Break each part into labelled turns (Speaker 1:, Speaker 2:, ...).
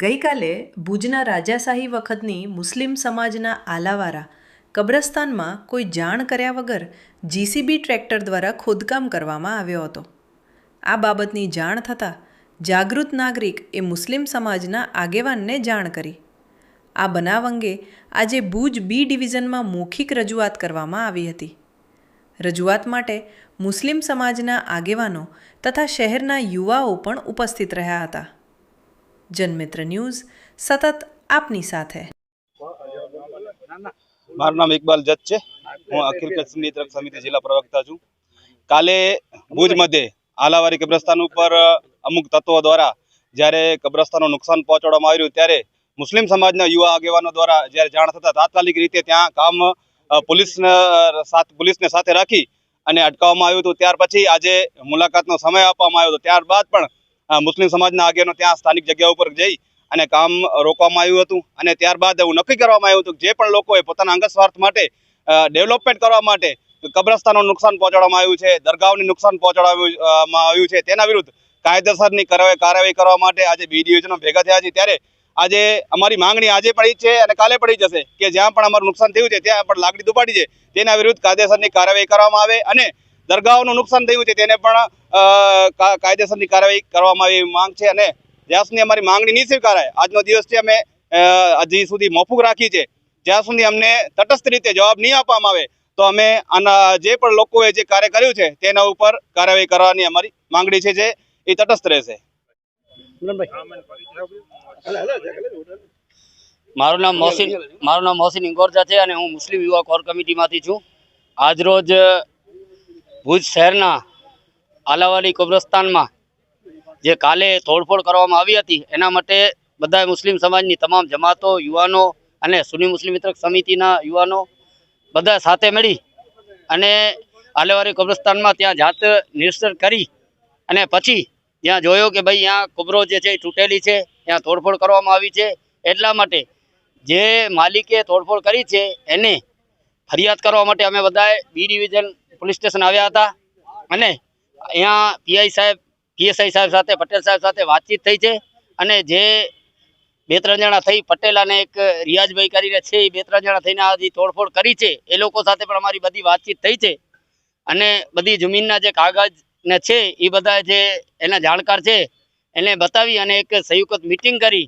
Speaker 1: ગઈકાલે ભુજના રાજાશાહી વખતની મુસ્લિમ સમાજના આલાવારા કબ્રસ્તાનમાં કોઈ જાણ કર્યા વગર જીસીબી ટ્રેક્ટર દ્વારા ખોદકામ કરવામાં આવ્યો હતો। આ બાબતની જાણ થતાં જાગૃત નાગરિક એ મુસ્લિમ સમાજના આગેવાનને જાણ કરી। આ બનાવ અંગે આજે ભુજ બી ડિવિઝનમાં મૌખિક રજૂઆત કરવામાં આવી હતી। રજૂઆત માટે મુસ્લિમ સમાજના આગેવાનો તથા શહેરના યુવાઓ પણ ઉપસ્થિત રહ્યા હતા। જનમિત્ર ન્યૂઝ સતત આપની સાથે।
Speaker 2: મારું નામ ઇકબાલ જજ છે। હું અખિલ કચ્છ મિત્ર સમિતિ જિલ્લા પ્રવક્તા છું। કાલે ભુજ મધ્યે આલાવારી કબ્રસ્તાન ઉપર અમુક તત્વો દ્વારા જ્યારે કબ્રસ્તાનનું નુકસાન પહોંચાડવામાં આવ્યું ત્યારે મુસ્લિમ સમાજના યુવા આગેવાનો દ્વારા જ્યારે જાણ થતાં તાત્કાલિક રીતે ત્યાં કામ પોલીસને સાથે રાખી અને અટકાવવામાં આવ્યું હતું। ત્યાર પછી આજે મુલાકાતનો સમય આપવામાં આવ્યો હતો। ત્યારબાદ પણ મુસ્લિમ સમાજના આગેવાનો ત્યાં સ્થાનિક જગ્યા ઉપર જઈ અને કામ રોકવામાં આવ્યું હતું અને ત્યારબાદ એવું નક્કી કરવામાં આવ્યું હતું કે જે પણ લોકોએ પોતાના અંગત સ્વાર્થ માટે ડેવલપમેન્ટ કરવા માટે કબ્રસ્તાનનું નુકસાન પહોંચાડવામાં આવ્યું છે, દરગાહોને નુકસાન પહોંચાડવામાં આવ્યું છે, તેના વિરુદ્ધ કાયદેસરની કાર્યવાહી કરવા માટે આજે બી ડિવિઝનમાં ભેગા થયા છે। ત્યારે આજે અમારી માંગણી આજે પણ જ છે અને કાલે પણ જ જશે કે જ્યાં પણ અમારું નુકસાન થયું છે ત્યાં પણ લાકડી દુપાડી છે તેના વિરુદ્ધ કાયદેસરની કાર્યવાહી કરવામાં આવે અને દરગાહોનું નુકસાન થયું છે તેને પણ કાયદેસરની કાર્યવાહી કરવામાં આવે એવી માંગ છે। અને જ્યાં સુધી અમારી માંગણી નહીં સ્વીકારાય આજનો દિવસથી અમે હજી સુધી મોકૂફ રાખી છે। જ્યાં સુધી અમને તટસ્થ રીતે જવાબ નહીં આપવામાં આવે તો અમે આના જે પણ લોકોએ જે કાર્ય કર્યું છે તેના ઉપર કાર્યવાહી કરવાની અમારી માંગણી છે જે એ તટસ્થ રહેશે।
Speaker 3: મારું નામ મોહસિન ઇંગોરજા છે અને હું મુસ્લિમ યુવા કોર કમિટીમાંથી છું। આજરોજ ભુજ શહેરના આલાવાલી કબ્રસ્તાનમાં જે કાલે તોડફોડ કરવામાં આવી હતી એના માટે બધા મુસ્લિમ સમાજની તમામ જમાતો, યુવાનો અને સુન્ની મુસ્લિમ મિત્ર સમિતિના યુવાનો બધા સાથે મળી અને આલાવાલી કબ્રસ્તાનમાં ત્યાં જાત નિરીક્ષણ કરી અને પછી ત્યાં જોયો કે ભાઈ ત્યાં કબરો જે છે એ તૂટેલી છે, ત્યાં તોડફોડ કરવામાં આવી છે। એટલા માટે જે માલિકે તોડફોડ કરી છે એને ફરિયાદ કરવા માટે અમે બધાએ બી ડિવિઝન પોલીસ સ્ટેશન આવ્યા હતા અને અહીંયા પીએસઆઈ સાહેબ સાથે, પટેલ સાહેબ સાથે વાતચીત થઈ છે અને જે 2-3 જણા થઈ, પટેલ અને એક રિયાજભાઈ કરીને છે એ 2-3 જણા થઈને આ જે તોડફોડ કરી છે એ લોકો સાથે પણ અમારી બધી વાતચીત થઈ છે અને બધી જમીનના જે કાગળ ને છે એ બધા જે એના જાણકાર છે એને બતાવી અને એક સંયુક્ત મિટિંગ કરી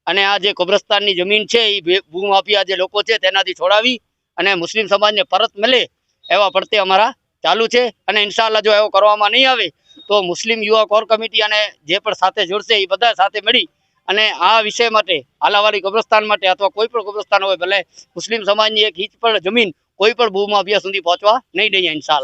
Speaker 3: અને આ જે કબ્રસ્તાનની જમીન છે એ ભૂમાફિયા જે લોકો છે તેનાથી છોડાવી અને મુસ્લિમ સમાજને પરત મળે એવા પડતે અમારા ચાલુ છે। અને ઇન્શાઅલ્લાહ જો એવો કરવામાં નહીં આવે તો મુસ્લિમ યુવા કોર કમિટી અને જે પણ સાથે જોડશે એ બધા સાથે મળી અને આ વિષય માટે આલાવાલી કબ્રસ્તાન માટે અથવા કોઈ પણ કબ્રસ્તાન હોય ભલે મુસ્લિમ સમાજની એક ઇંચ પણ જમીન કોઈ પણ ભૂમાફિયા સુધી પહોંચવા નહીં દઈએ ઇન્શાઅલ્લાહ।